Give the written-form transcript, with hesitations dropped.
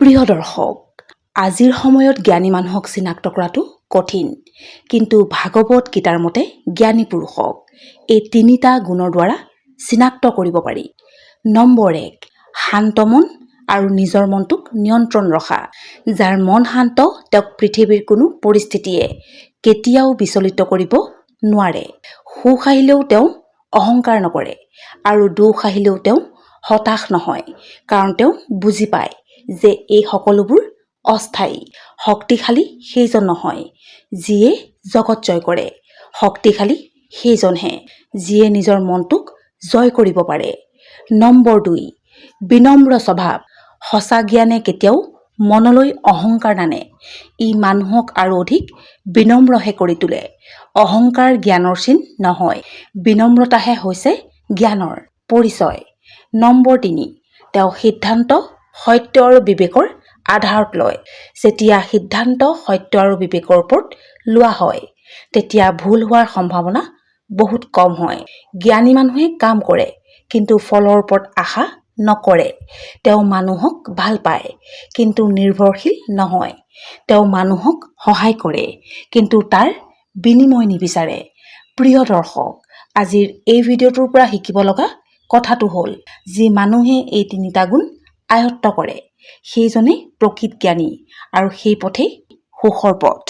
প্ৰিয় দৰ্শক, আজিৰ সময়ত জ্ঞানী মানুহক চিনাক্ত কৰাটো কঠিন, কিন্তু ভাগৱত গীতাৰ মতে জ্ঞানী পুৰুষক এই তিনিটা গুণৰ দ্বাৰা চিনাক্ত কৰিব পাৰি। নম্বৰ 1, শান্ত মন আৰু নিজৰ মনটোক নিয়ন্ত্ৰণ ৰখা। যাৰ মন শান্ত, তেওঁক পৃথিৱীৰ কোনো পৰিস্থিতিয়ে কেতিয়াও বিচলিত কৰিব নোৱাৰে। সুখ আহিলেও তেওঁ অহংকাৰ নকৰে আৰু দুখ আহিলেও তেওঁ হতাশ নহয়, কাৰণ তেওঁ বুজি পায় যে এই সকলোবোৰ অস্থায়ী। শক্তিশালী সেইজন নহয় যিয়ে জগত জয় কৰে, শক্তিশালী সেইজনহে যিয়ে নিজৰ মনটোক জয় কৰিব পাৰে। নম্বৰ 2, বিনম্ৰ স্বভাৱ। সঁচা জ্ঞানে কেতিয়াও মনলৈ অহংকাৰ নানে, ই মানুহক আৰু অধিক বিনম্ৰহে কৰি তোলে। অহংকাৰ জ্ঞানৰ চিন নহয়, বিনম্ৰতাহে হৈছে জ্ঞানৰ পৰিচয়। নম্বৰ 3, তেওঁ সিদ্ধান্ত সত্য আৰু বিবেকৰ আধাৰত লয়। যেতিয়া সিদ্ধান্ত সত্য আৰু বিবেকৰ ওপৰত লোৱা হয়, তেতিয়া ভুল হোৱাৰ সম্ভাৱনা বহুত কম হয়। জ্ঞানী মানুহে কাম কৰে, কিন্তু ফলৰ ওপৰত আশা নকৰে। তেওঁ মানুহক ভাল পায়, কিন্তু নিৰ্ভৰশীল নহয়। তেওঁ মানুহক সহায় কৰে, কিন্তু তাৰ বিনিময় নিবিচাৰে। প্ৰিয় দৰ্শক, আজিৰ এই ভিডিঅ'টোৰ পৰা শিকিব লগা কথাটো হ'ল, যি মানুহে এই তিনিটা গুণ আয়ত্ত কৰে সেইজনেই প্ৰকৃত জ্ঞানী, আৰু সেই পথেই সুখৰ পথ।